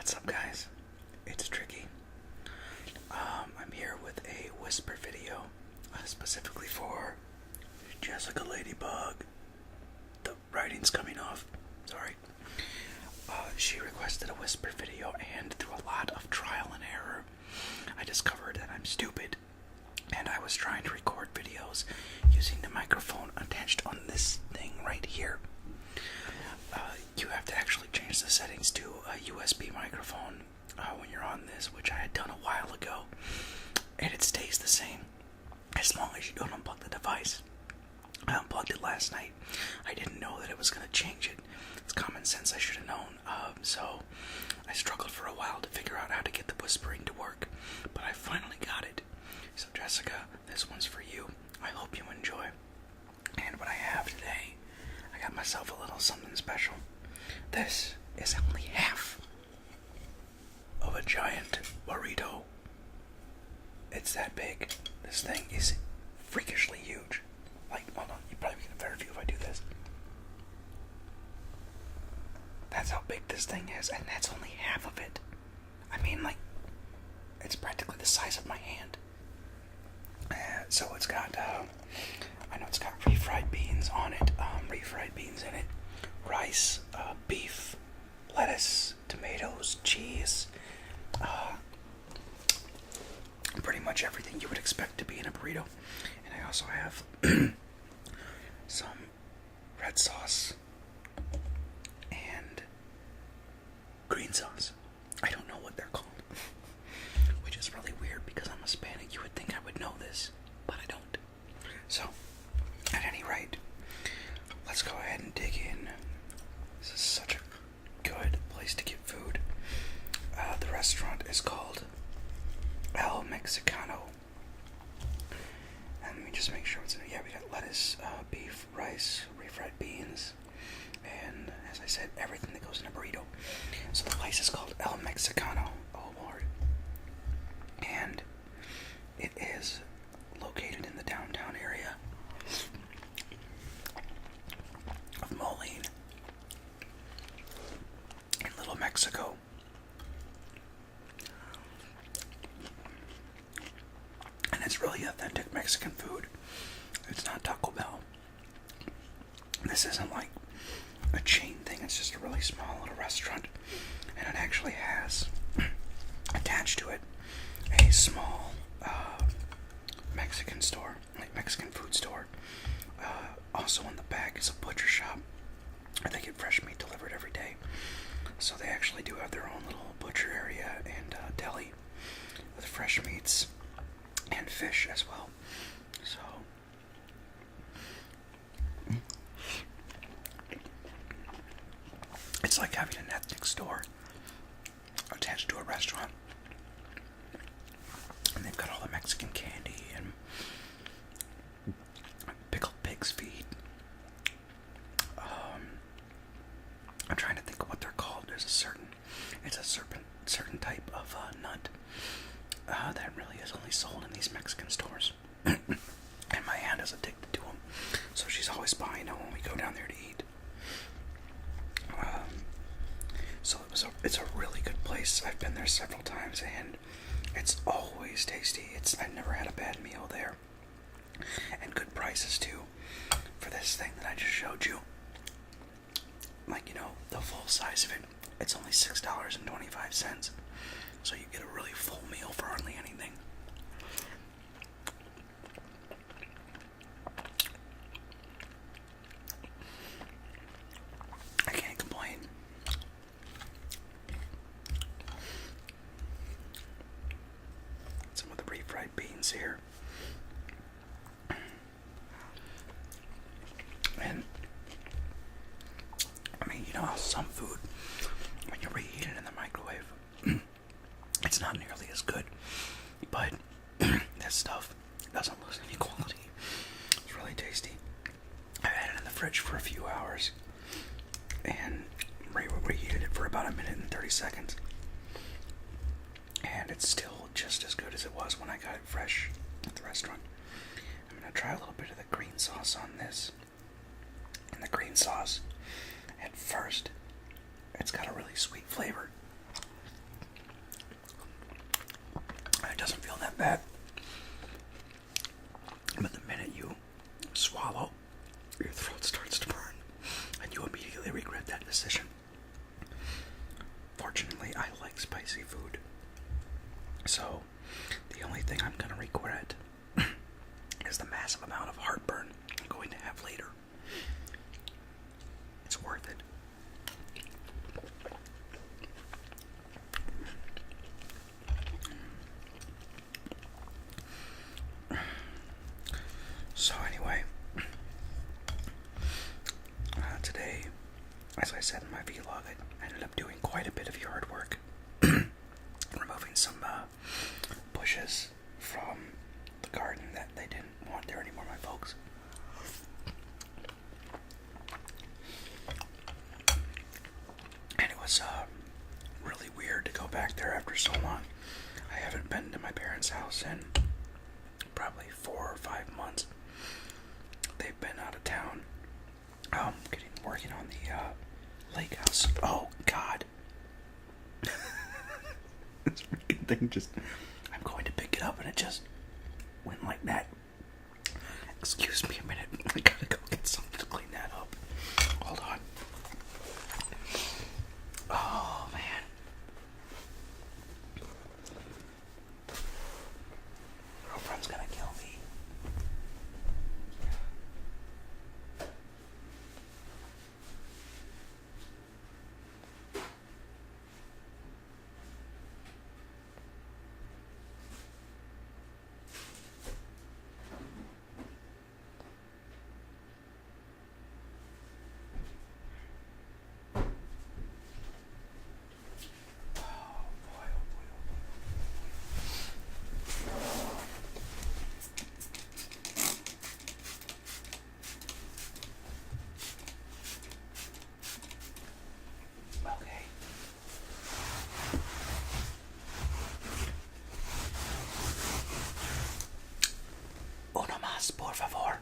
What's up, guys? It's Tricky. I'm here with a whisper video, specifically for Jessica Ladybug. The writing's coming off. Sorry. She requested a whisper video, and through a lot of trial and error, I discovered that I'm stupid, and I was trying to record videos using the microphone attached on this thing right here. You have to actually change the settings to a USB microphone when you're on this, which I had done a while ago, and it stays the same as long as you don't unplug the device. I unplugged it last night. I didn't know that it was going to change it. It's common sense, I should have known. So I struggled for a while to figure out how to get the whispering to work, but I finally got it. So Jessica, this one's for you. I hope you enjoy. And what I have today, I got myself a little something special. This is only half of a giant burrito. It's that big. This thing is freakishly huge. Like, hold on, you probably get a better view if I do this. That's how big this thing is, and that's only half of it. I mean, like, it's practically the size of my hand. So it's got, I know it's got refried beans on it, refried beans in it, rice, beef, lettuce, tomatoes, cheese, pretty much everything you would expect to be in a burrito. And I also have some red sauce and green sauce. I don't know what they're called, which is really weird because I'm Hispanic. You would think I would know this, but I don't. So, at any rate, let's go ahead and dig in. This is such a good place to get food. The restaurant is called El Mexicano. And let me just make sure it's in it. Yeah, we got lettuce, beef, rice, refried beans, and as I said, everything that goes in a burrito. So the place is called El Mexicano. Oh Lord. And it is located in the downtown area of Moline in Little Mexico. And it's really authentic Mexican food. It's not Taco Bell. This isn't like a chain thing, it's just a really small little restaurant. And it actually has attached to it a small Mexican store, like Mexican food store. Also in the back is a butcher shop where they get fresh meat delivered every day. So they actually do have their own little butcher area and deli with fresh meats and fish as well. So it's like having an ethnic store attached to a restaurant. And they've got all the Mexican candy and pickled pig's feet. I'm trying to think of what they're called. There's it's a certain type of nut that really is only sold in these Mexican stores. And my aunt is addicted to them, so she's always buying them when we go down there to eat. So it's a really good place. I've been there several times, and it's always tasty. I've never had a bad meal there. And good prices, too, for this thing that I just showed you. Like, the full size of it, it's only $6.25. So you get a really full meal for hardly anything. I can't complain. Some of the refried beans here. And I mean, some food, when you reheat it in the microwave, it's not nearly as good, but this stuff doesn't lose any quality. It's really tasty. I had it in the fridge for a few hours and reheated it for about 1:30 seconds, and it's still just as good as it was when I got it fresh at the restaurant. I'm going to try a little bit of the green sauce on this. And the green sauce, at first, it's got a really sweet flavor. It doesn't feel that bad. But the minute you swallow, your throat starts to burn, and you immediately regret that decision. Fortunately, I like spicy food, so the only thing I'm going to regret is the massive amount of heartburn I'm going to have later. It's worth it. So anyway, today, as I said in my vlog, I ended up doing quite a bit of yard work. Removing some bushes from the garden that they didn't want there anymore, my folks. And it was really weird to go back there after so long. I haven't been to my parents' house in probably 4 or 5 months. They've been out of town, working on the lake house. Oh God, this freaking thing I'm going to pick it up and it just went like that. Excuse me a minute, I gotta go get something to clean that up. Hold on. Oh man. Girlfriend's gonna kill me. Por favor.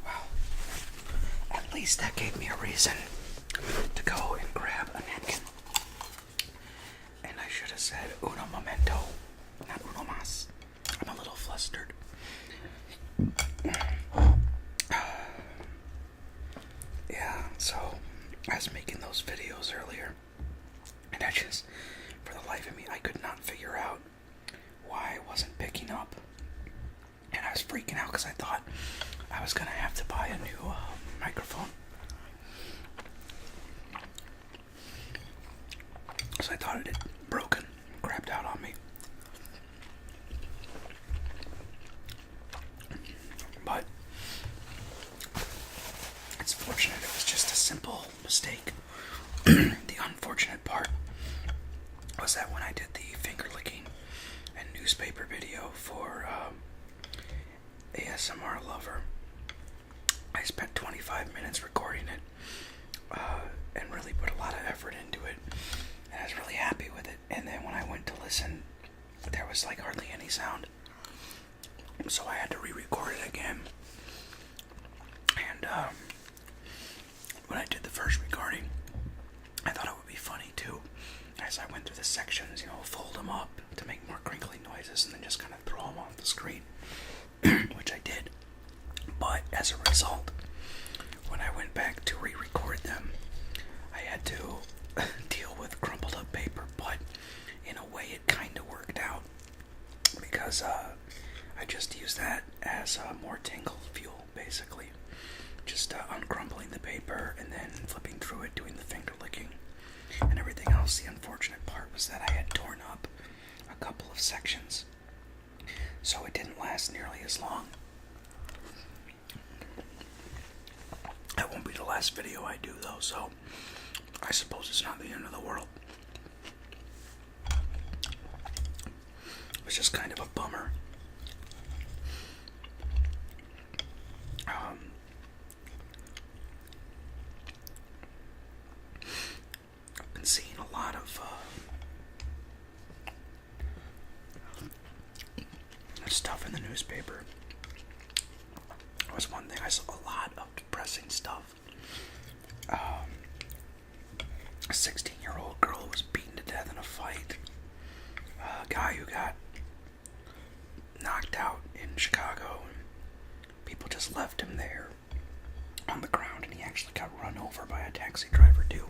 Well, at least that gave me a reason to go and grab a napkin. And I should have said uno momento, not uno mas. I'm a little flustered. Yeah, so I was making those videos earlier, and I just, for the life of me, I could not figure out why I wasn't picking up. And I was freaking out because I thought I was going to have to buy a new microphone. So I thought it had broken, crapped out on me. But it's fortunate it was just a simple mistake. The unfortunate part was that when I did the finger licking and newspaper video for ASMR Lover, I spent 25 minutes recording it and really put a lot of effort into it, and I was really happy with it. And then when I went to listen, there was like hardly any sound, so I had to re-record it again. And when I did the first recording, I thought it would be funny too, as I went through the sections, fold them up to make more crinkly noises and then just kind of throw them off the screen, which I did. But as a result, when I went back to re-record them, I had to deal with crumpled up paper, but in a way it kind of worked out, because I just used that as more tingle fuel, basically. Just uncrumpling the paper and then flipping through it, doing the finger licking and everything else. The unfortunate part was that I had torn up a couple of sections, so it didn't last nearly as long. That won't be the last video I do though, so I suppose it's not the end of the world. It was just kind of a bummer. I've been seeing a lot of stuff in the newspaper was one thing. I saw a lot of depressing stuff. A 16-year-old girl was beaten to death in a fight. A guy who got knocked out in Chicago, and people just left him there on the ground, and he actually got run over by a taxi driver too,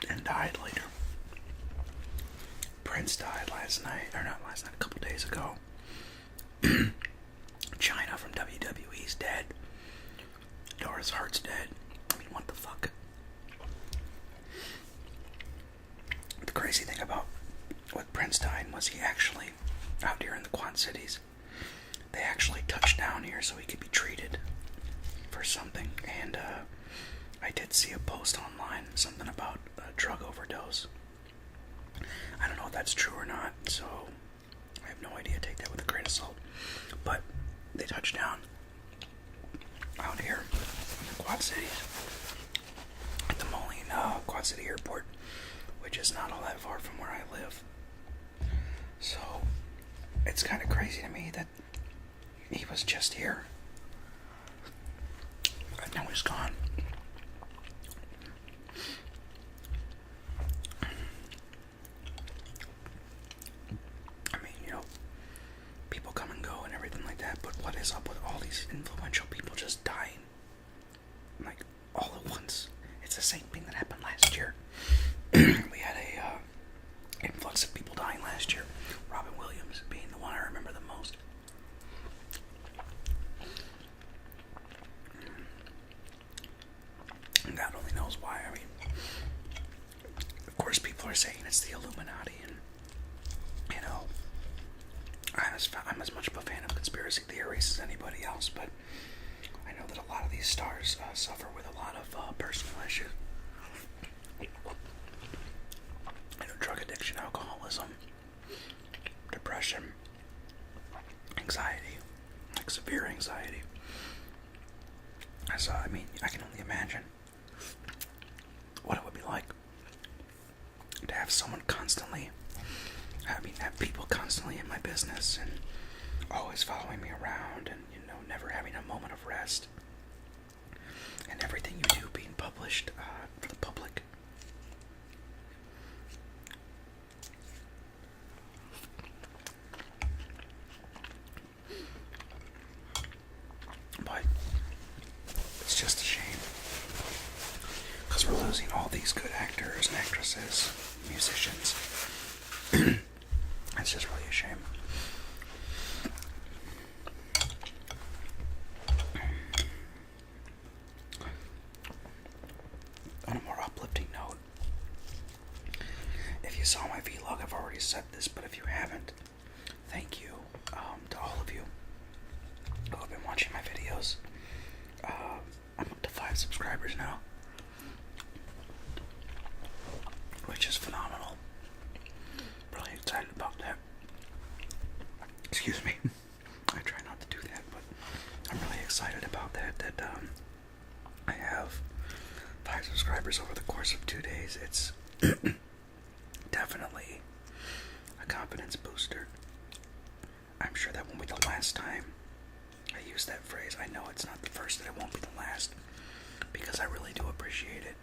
and died later. Prince died last night, or not last night, a couple days ago. China from WWE's dead. Doris Hart's dead. I mean, what the fuck? The crazy thing about with Prince dying was he actually, out here in the Quad Cities, they actually touched down here so he could be treated for something. And I did see a post online, something about a drug overdose. I don't know if that's true or not, so I have no idea. Take that with a grain of salt. But they touched down out here in the Quad Cities at the Moline Quad City Airport, which is not all that far from where I live. So it's kind of crazy to me that he was just here, and now he's gone. I mean, you know, people come and go and everything like that, but what is up with all these influential people just dying, like, all at once? It's the same thing that happened last year. We had a influx of people dying last year. Robin Williams being the one I remember the most. And God only knows why. I mean, of course people are saying it's the Illuminati, and, you know, I'm as much of a fan of conspiracy theories as anybody else, but I know that a lot of these stars suffer with a lot of personal issues. You know, drug addiction, alcoholism, depression, anxiety, like severe anxiety. So, I mean, I can only imagine what it would be like to have someone constantly, have people constantly in my business and always following me around, and, you know, never having a moment of rest, and everything you do being published for the public. But it's just a shame, because we're losing all these good actors and actresses, musicians. It's just really a shame. On a more uplifting note, if you saw my vlog, I've already said this, but if you haven't, thank you to all of you who have been watching my videos. I'm up to 5 subscribers now, which is phenomenal. Really excited about that. Excuse me. I try not to do that, but I'm really excited about that. I have 5 subscribers over the course of 2 days. It's definitely a confidence booster. I'm sure that won't be the last time I use that phrase. I know it's not the first, and it won't be the last, because I really do appreciate it.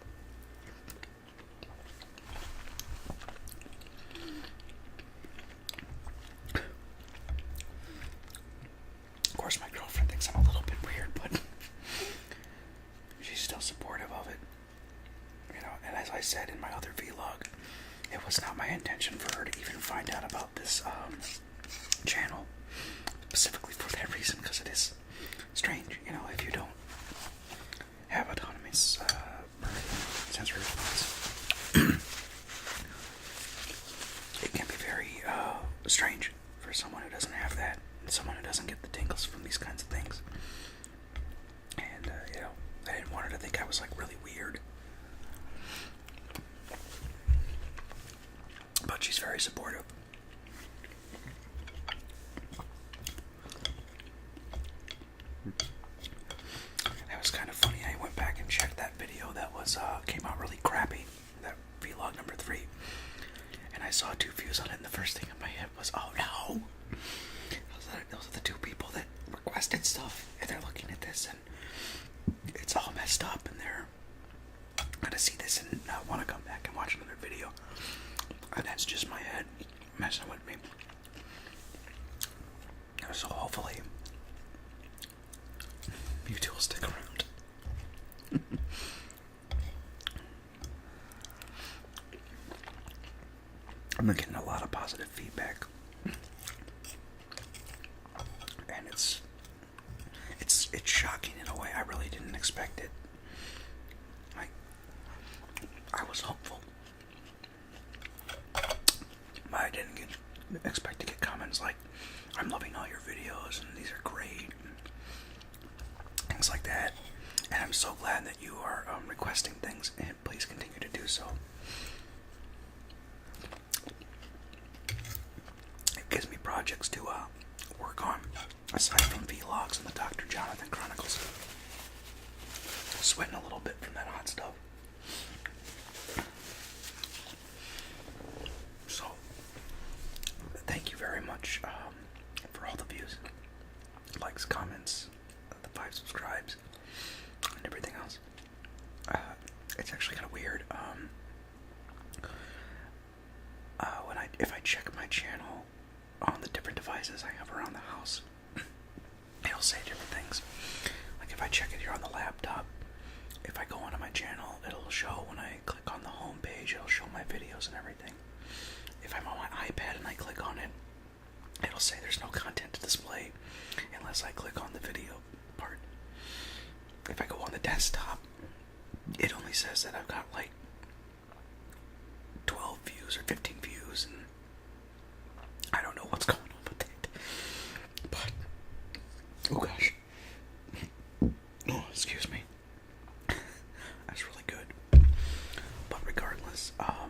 Of course, my girlfriend thinks I'm a little bit weird, but she's still supportive of it. You know, and as I said in my other vlog, it was not my intention for her to even find out about this channel, specifically for that reason, because it is strange, you know, if you don't have autonomous sensory response. It can be very strange for someone who doesn't have that, and someone who doesn't get the tingles from these kinds of things. And, you know, I didn't want her to think I was, like, really weird. But she's very supportive. It was kind of funny. I went back and checked that video that was came out really crappy, that vlog number 3, and I saw 2 views on it, and the first thing in my head was, oh no! I was those are the two people that requested stuff, and they're looking at this, and it's all messed up, and they're gonna see this and want to come back and watch another video. And that's just my head messing with me. So hopefully you two will stick around. I'm getting a lot of positive feedback, and it's shocking in a way. I really didn't expect it. I was hopeful, but I didn't expect to get comments like, "I'm loving all your videos and these are great," and things like that. And I'm so glad that you are requesting things, and please continue to do so. It gives me projects to work on, aside from vlogs and the Dr. Jonathan Chronicles. Sweating a little bit from that hot stuff. So, thank you very much for all the views, likes, comments, the 5 subscribes, and everything else. It's actually kind of weird. If I check my channel on the different devices I have around the house, it'll say different things. Like if I check it here on the laptop, if I go onto my channel, it'll show when I click on the home page, it'll show my videos and everything. If I'm on my iPad and I click on it, it'll say there's no content to display unless I click on the video part. If I go on the desktop, it only says that I've got like 12 views or 15 views, and I don't know what's going on with it. But, oh gosh. Oh, excuse me. That's really good. But regardless, I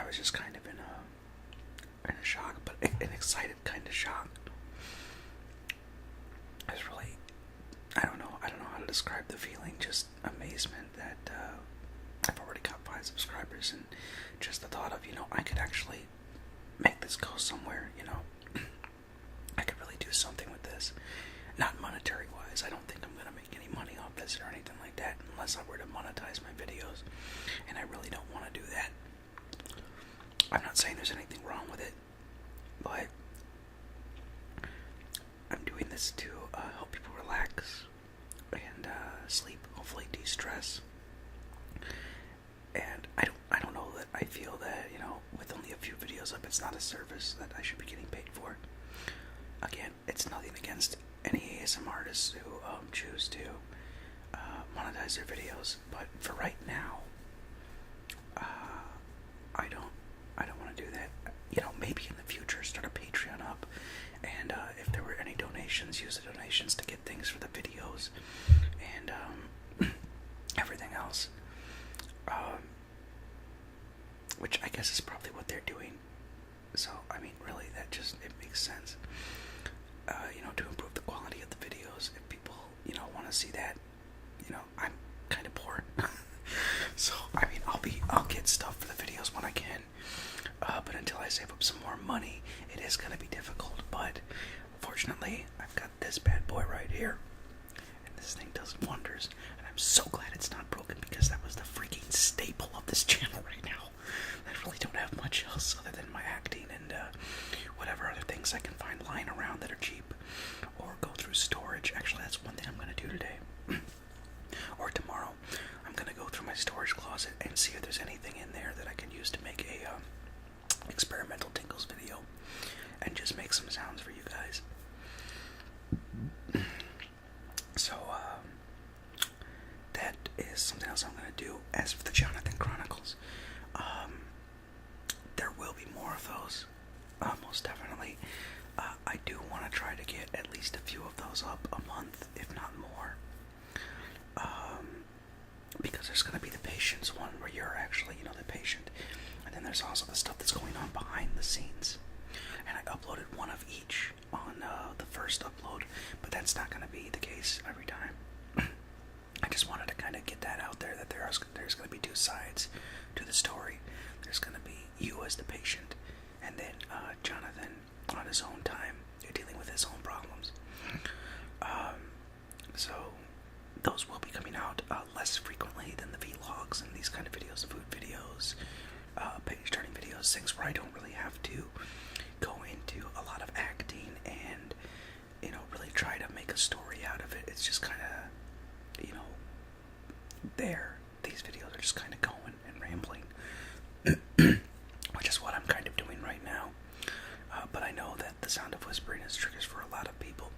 was just kind of in a shock, but an excited kind of shock. I was really, I don't know how to describe the feeling, just amazement that I've already got 5 subscribers, and just the thought of, I could actually make this go somewhere, I could really do something with this. Not monetary wise, I don't think I'm gonna make any money off this or anything like that unless I were to monetize my videos, and I really don't want to do that. I'm not saying there's anything wrong with it, but I'm doing this to help people relax and sleep, hopefully de-stress. And I don't know that I feel that, with only a few videos up, it's not a service that I should be getting paid for. Again, it's nothing against any ASMRtists who choose to monetize their videos, but for right now, I don't want to do that. Maybe in the future, start a Patreon up, and if there were any donations, use the donations to get things for the videos and everything else. Which I guess is probably what they're doing. So, I mean, really, it makes sense. To improve the quality of the videos. If people, want to see that, I'm kind of poor. So, I mean, I'll get stuff for the videos when I can. But until I save up some more money, it is going to be difficult. But, fortunately, I've got this bad boy right here. And this thing does wonders. And I'm so glad it's not broken, because that was the freaking staple of this channel right now. I really don't have much else other than my acting and whatever other things I can find lying around that are cheap, or go through storage. Actually, that's one thing I'm going to do today. Or tomorrow. I'm going to go through my storage closet and see if there's anything in there that I can use to make a experimental tingles video and just make some sounds for you guys. So, that is something else I'm going to do. As for the Jonathan Chronicles, there will be more of those, most definitely. I do want to try to get at least a few of those up a month, if not more. Because there's going to be the patient's one where you're actually, the patient. And then there's also the stuff that's going on behind the scenes. And I uploaded one of each on the first upload, but that's not going to be the case every time. I just wanted to kind of get that out there, that there's going to be 2 sides to the story. There's going to be you as the patient, and then Jonathan on his own time, dealing with his own problems. So those will be coming out less frequently than the vlogs and these kind of videos, food videos, page turning videos, things where I don't really have to go into a lot of acting and, really try to make a story out of it. It's just kind of, there. These videos are just kind of going and rambling, which is what I'm kind of doing right now. But I know that the sound of whispering is triggers for a lot of people,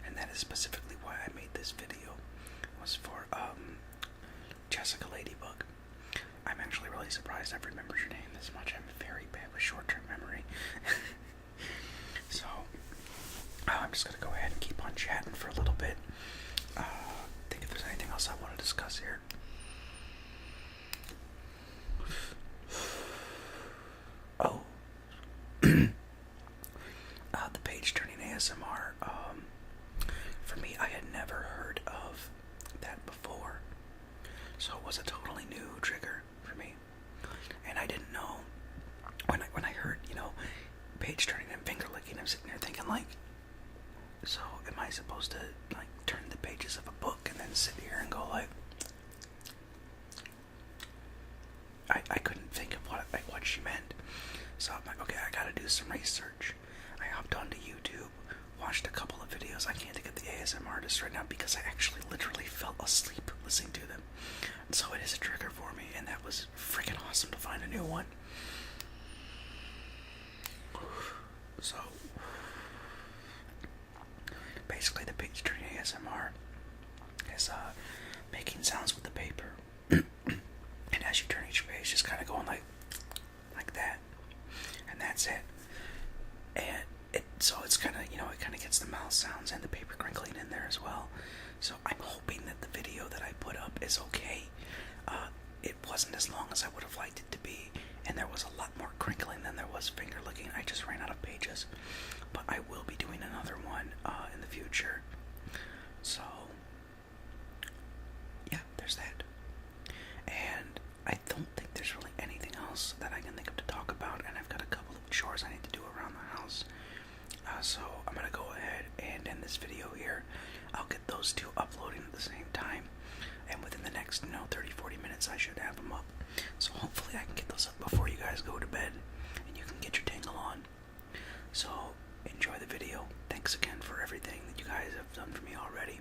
and that is specifically why I made this video. It was for Jessica Ladybug. I'm actually really surprised I've remembered your name this much. I'm very bad with short-term memory. So, I'm just going to go ahead and keep on chatting for a little bit. Think if there's anything else I want to discuss here. Oh. The page turning ASMR. For me, I had never heard of that before. So it was a totally new trigger for me. And I didn't know, when I heard, page turning and finger licking, I'm sitting there thinking, like, so am I supposed to, like, turn the pages of a book and then sit here and go, like, I couldn't think of what she meant. So I'm like, okay, I gotta do some research. I hopped onto YouTube, watched a couple of videos. I can't think of the ASMRtists right now because I actually literally fell asleep listening to them. And so it is a trigger for me, and that was freaking awesome to find a new one. So, basically the page turning ASMR is making sounds with the paper. And as you turn each page, just kind of going like that. And that's it. And so it's kind of, it kind of gets the mouth sounds and the paper crinkling in there as well. So I'm hoping that the video that I put up is okay. It wasn't as long as I would have liked it to be, and there was a lot more crinkling than there was finger licking. I just ran out of pages, but I will be doing another one in the future. So yeah, there's that. And I don't think there's really anything else that I can think of to talk about, and I've got a couple of chores I need to do around the house. So I'm going to go ahead and end this video here. I'll get those two uploading at the same time, and within the next 30-40 minutes I should have them up. So hopefully I can get those up before you guys go to bed and you can get your tingle on. So enjoy the video. Thanks again for everything that you guys have done for me already.